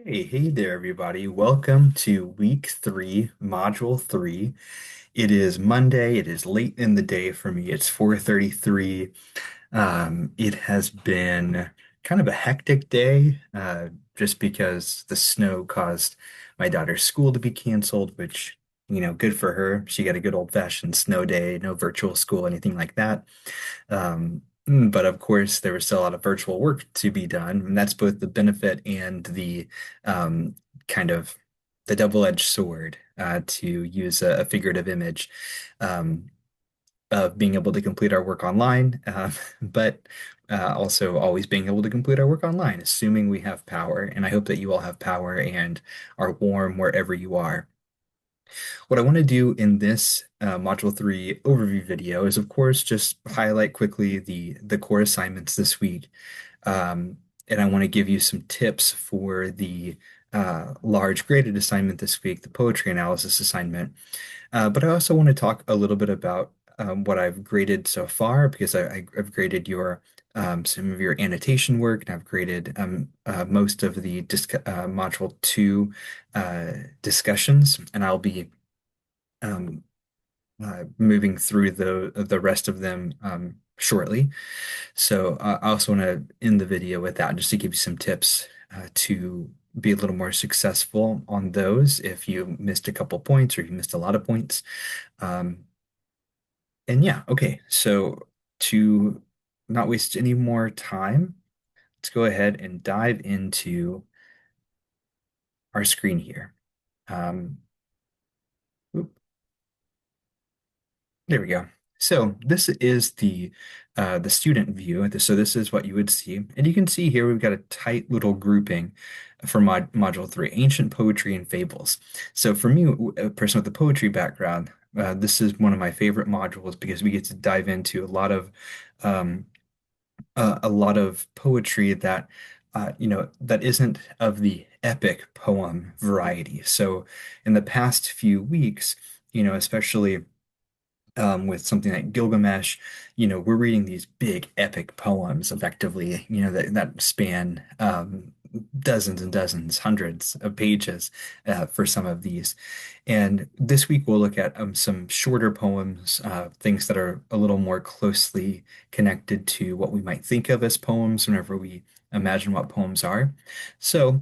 Hey there, everybody. Welcome to week three, module three. It is Monday. It is late in the day for me. It's 4:33. It has been kind of a hectic day, just because the snow caused my daughter's school to be canceled, which, good for her. She got a good old-fashioned snow day, no virtual school, anything like that. But of course, there was still a lot of virtual work to be done, and that's both the benefit and the um, kind of the double-edged sword, to use a figurative image, um, of being able to complete our work online, but also always being able to complete our work online, assuming we have power. And I hope that you all have power and are warm wherever you are. What I want to do in this Module 3 overview video is, of course, just highlight quickly the core assignments this week. Um, and I want to give you some tips for the large graded assignment this week, the poetry analysis assignment. But I also want to talk a little bit about what I've graded so far, because I've graded some of your annotation work, and I've graded most of the Module 2 discussions, and I'll be um, moving through the rest of them shortly. So I also want to end the video with that, just to give you some tips to be a little more successful on those if you missed a couple points or you missed a lot of points. Um, and yeah, okay. So to not waste any more time, let's go ahead and dive into our screen here. Um, There we go. So this is the student view. So this is what you would see. And you can see here we've got a tight little grouping for module three, ancient poetry and fables. So for me, a person with a poetry background, this is one of my favorite modules because we get to dive into um, a lot of poetry that that isn't of the epic poem variety. So in the past few weeks, especially with something like Gilgamesh, we're reading these big epic poems effectively, that span dozens and dozens, hundreds of pages for some of these. And this week we'll look at some shorter poems, things that are a little more closely connected to what we might think of as poems whenever we imagine what poems are. So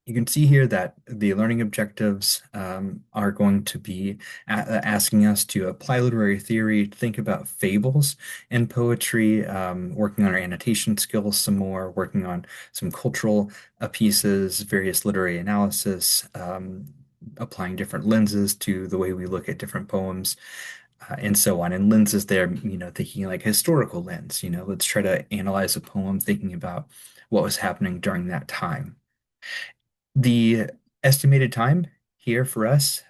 you can see here that the learning objectives are going to be asking us to apply literary theory, think about fables and poetry, working on our annotation skills some more, working on some cultural pieces, various literary analysis, applying different lenses to the way we look at different poems, and so on. And lenses there, thinking like historical lens, let's try to analyze a poem, thinking about what was happening during that time. The estimated time here for us,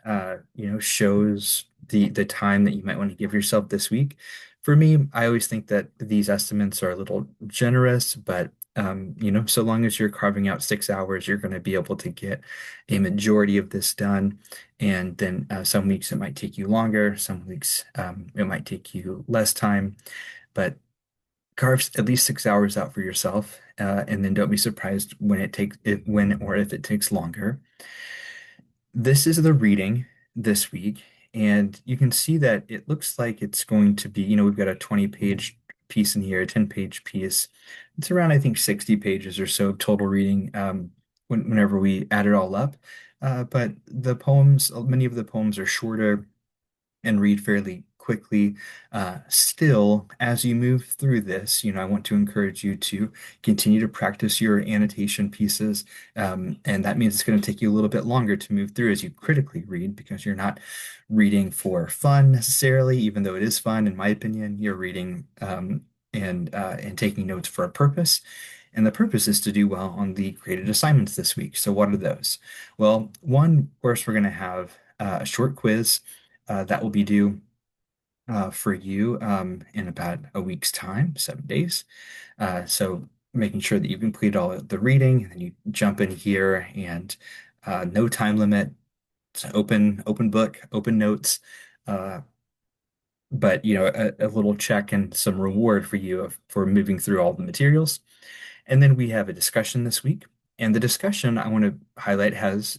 shows the time that you might want to give yourself this week. For me, I always think that these estimates are a little generous, but so long as you're carving out 6 hours, you're going to be able to get a majority of this done. And then some weeks it might take you longer, some weeks it might take you less time, but carve at least 6 hours out for yourself, and then don't be surprised when or if it takes longer. This is the reading this week, and you can see that it looks like it's going to be, we've got a 20-page piece in here, a 10-page piece. It's around, I think, 60 pages or so of total reading, whenever we add it all up. But many of the poems are shorter and read fairly quickly. Still, as you move through this, I want to encourage you to continue to practice your annotation pieces. And that means it's going to take you a little bit longer to move through as you critically read, because you're not reading for fun necessarily, even though it is fun, in my opinion. You're reading and taking notes for a purpose. And the purpose is to do well on the graded assignments this week. So what are those? Well, one, of course, we're going to have a short quiz that will be due for you in about a week's time, 7 days. So making sure that you complete all of the reading, and then you jump in here, and no time limit. It's an open book, open notes. Uh, but a little check and some reward for you for moving through all the materials. And then we have a discussion this week. And the discussion I want to highlight has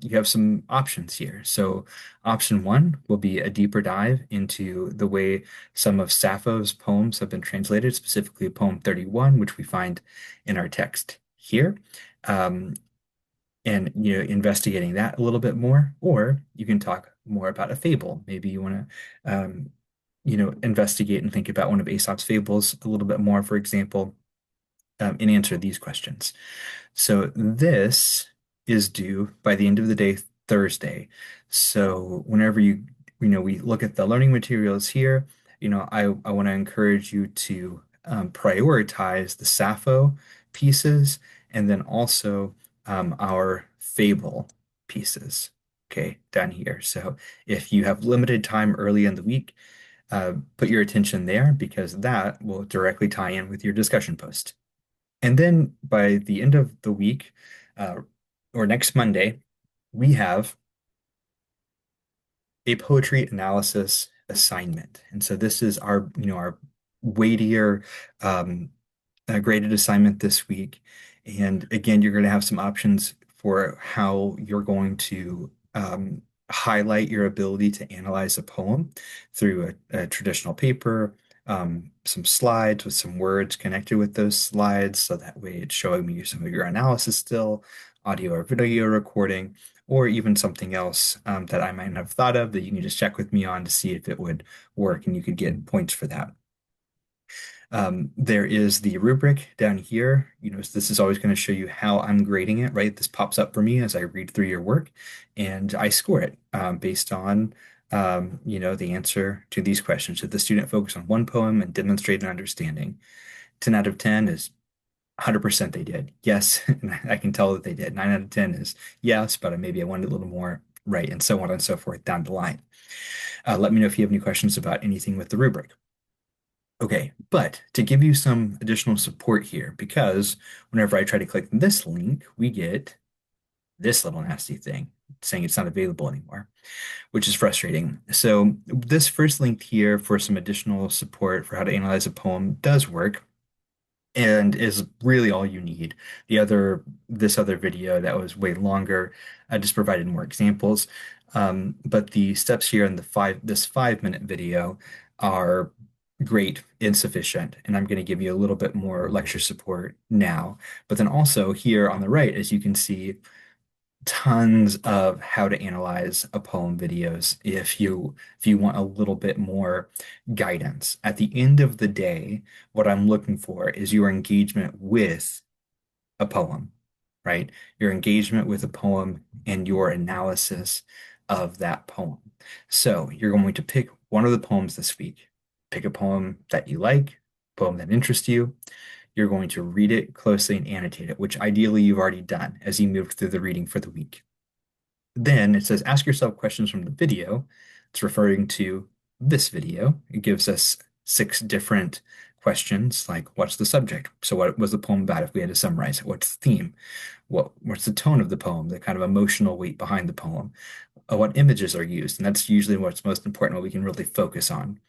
you have some options here. So option one will be a deeper dive into the way some of Sappho's poems have been translated, specifically poem 31, which we find in our text here. Um, and investigating that a little bit more, or you can talk more about a fable. Maybe you want to investigate and think about one of Aesop's fables a little bit more, for example, and answer these questions. So this is due by the end of the day, Thursday. So whenever we look at the learning materials here, I want to encourage you to prioritize the Sappho pieces and then also our fable pieces, okay, down here. So if you have limited time early in the week, put your attention there because that will directly tie in with your discussion post. And then by the end of the week, uh, or next Monday, we have a poetry analysis assignment. And so this is our weightier graded assignment this week. And again, you're going to have some options for how you're going to highlight your ability to analyze a poem through a traditional paper, some slides with some words connected with those slides. So that way it's showing me some of your analysis still, audio or video recording, or even something else that I might have thought of that you can just check with me on to see if it would work and you could get points for that. There is the rubric down here. This is always going to show you how I'm grading it, right? This pops up for me as I read through your work and I score it based on, the answer to these questions. Did the student focus on one poem and demonstrate an understanding? 10 out of 10 is 100% they did. Yes, and I can tell that they did. 9 out of 10 is yes, but maybe I wanted a little more right, and so on and so forth down the line. Let me know if you have any questions about anything with the rubric. Okay, but to give you some additional support here, because whenever I try to click this link, we get this little nasty thing saying it's not available anymore, which is frustrating. So this first link here for some additional support for how to analyze a poem does work and is really all you need. This other video that was way longer, I just provided more examples. But the steps here in this 5-minute video are great, insufficient, and I'm going to give you a little bit more lecture support now. But then also here on the right, as you can see, tons of how to analyze a poem videos if you want a little bit more guidance. At the end of the day, what I'm looking for is your engagement with a poem, right? Your engagement with a poem and your analysis of that poem. So you're going to pick one of the poems this week. Pick a poem that you like, poem that interests you. You're going to read it closely and annotate it, which ideally you've already done as you moved through the reading for the week. Then it says, ask yourself questions from the video. It's referring to this video. It gives us 6 different questions, like what's the subject? So what was the poem about if we had to summarize it? What's the theme? What's the tone of the poem, the kind of emotional weight behind the poem? What images are used? And that's usually what's most important, what we can really focus on.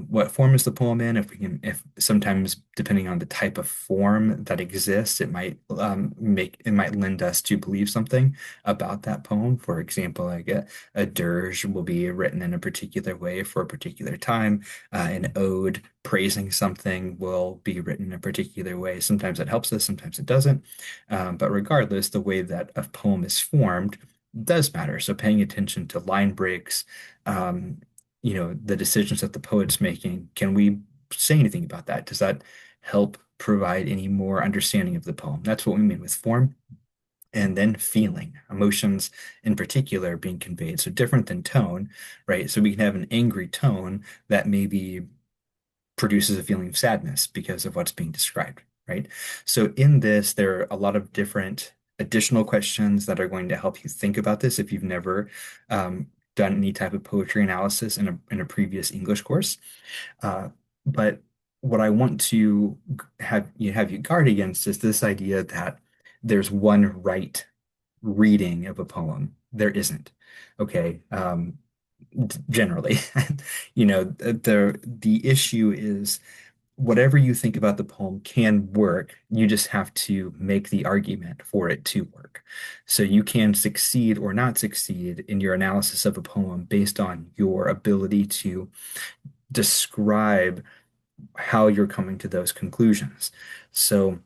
What form is the poem in? If sometimes depending on the type of form that exists, it might lend us to believe something about that poem. For example, like a dirge will be written in a particular way for a particular time. An ode praising something will be written in a particular way. Sometimes it helps us, sometimes it doesn't. But regardless, the way that a poem is formed does matter. So paying attention to line breaks, the decisions that the poet's making, can we say anything about that? Does that help provide any more understanding of the poem? That's what we mean with form. And then feeling, emotions in particular being conveyed. So different than tone, right? So we can have an angry tone that maybe produces a feeling of sadness because of what's being described, right? So in this, there are a lot of different additional questions that are going to help you think about this if you've never done any type of poetry analysis in a previous English course. But what I want to have you guard against is this idea that there's one right reading of a poem. There isn't. Okay. Generally, the issue is whatever you think about the poem can work. You just have to make the argument for it to work. So you can succeed or not succeed in your analysis of a poem based on your ability to describe how you're coming to those conclusions. So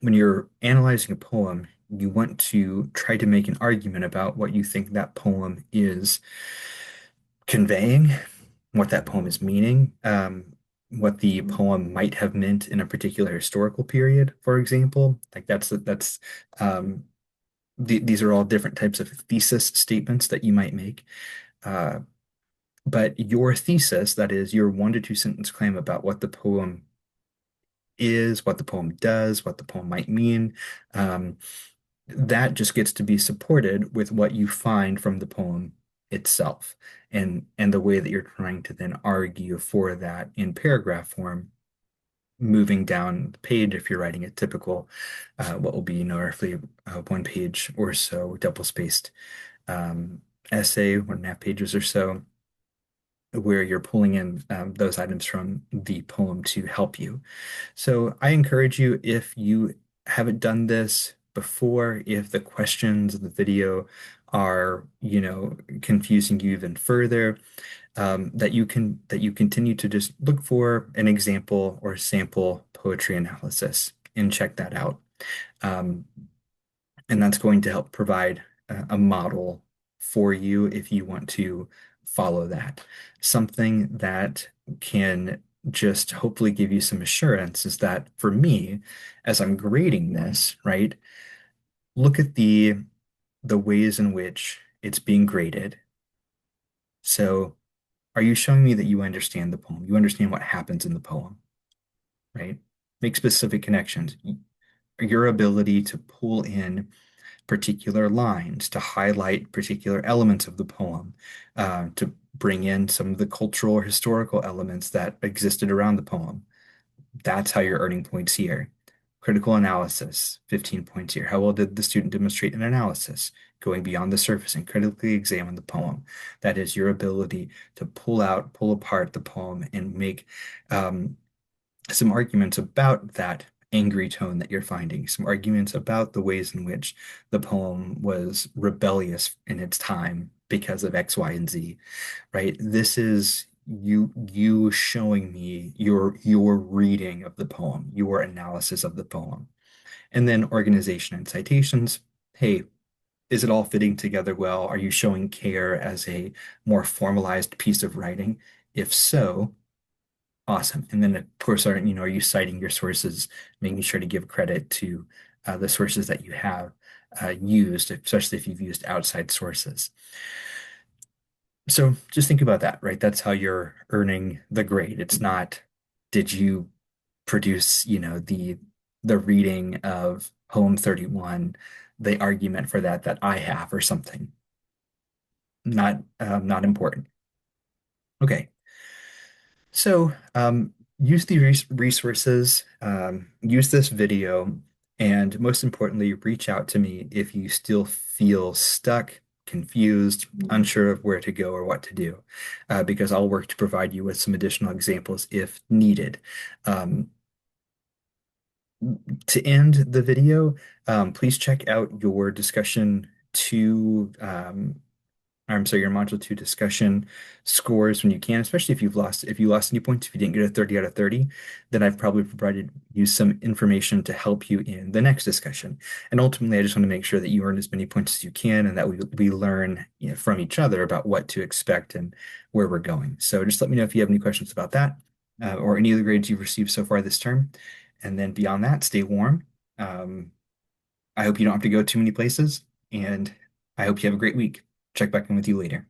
when you're analyzing a poem, you want to try to make an argument about what you think that poem is conveying, what that poem is meaning, what the poem might have meant in a particular historical period, for example. Like that's these are all different types of thesis statements that you might make. Uh, but your thesis, that is your 1 to 2 sentence claim about what the poem is, what the poem does, what the poem might mean, um, that just gets to be supported with what you find from the poem itself and the way that you're trying to then argue for that in paragraph form, moving down the page if you're writing a typical what will be, roughly 1 page or so double-spaced essay, 1.5 pages or so, where you're pulling in those items from the poem to help you. So I encourage you, if you haven't done this before, if the questions of the video are, confusing you even further, that you continue to just look for an example or sample poetry analysis and check that out. Um, and that's going to help provide a model for you if you want to follow that. Something that can just hopefully give you some assurance is that for me, as I'm grading this, right, look at the ways in which it's being graded. So are you showing me that you understand the poem? You understand what happens in the poem, right? Make specific connections. Your ability to pull in particular lines, to highlight particular elements of the poem, to bring in some of the cultural or historical elements that existed around the poem. That's how you're earning points here. Critical analysis, 15 points here. How well did the student demonstrate an analysis, going beyond the surface and critically examine the poem? That is your ability to pull apart the poem and make some arguments about that angry tone that you're finding, some arguments about the ways in which the poem was rebellious in its time because of X, Y, and Z, right? This is you showing me your reading of the poem, your analysis of the poem. And then organization and citations. Hey, is it all fitting together well? Are you showing care as a more formalized piece of writing? If so, awesome. And then, of course, are you citing your sources, making sure to give credit to the sources that you have used, especially if you've used outside sources. So just think about that, right? That's how you're earning the grade. It's not, did you produce, the reading of Poem 31, the argument for that I have or something. Not important. Okay. So use these resources, use this video, and most importantly, reach out to me if you still feel stuck, confused, unsure of where to go or what to do, because I'll work to provide you with some additional examples if needed. To end the video, please check out your discussion two I'm sorry, your module 2 discussion scores when you can, especially if you lost any points, if you didn't get a 30 out of 30, then I've probably provided you some information to help you in the next discussion. And ultimately, I just want to make sure that you earn as many points as you can and that we learn, from each other about what to expect and where we're going. So just let me know if you have any questions about that, or any of the grades you've received so far this term. And then beyond that, stay warm. Um, I hope you don't have to go too many places, and I hope you have a great week. Check back in with you later.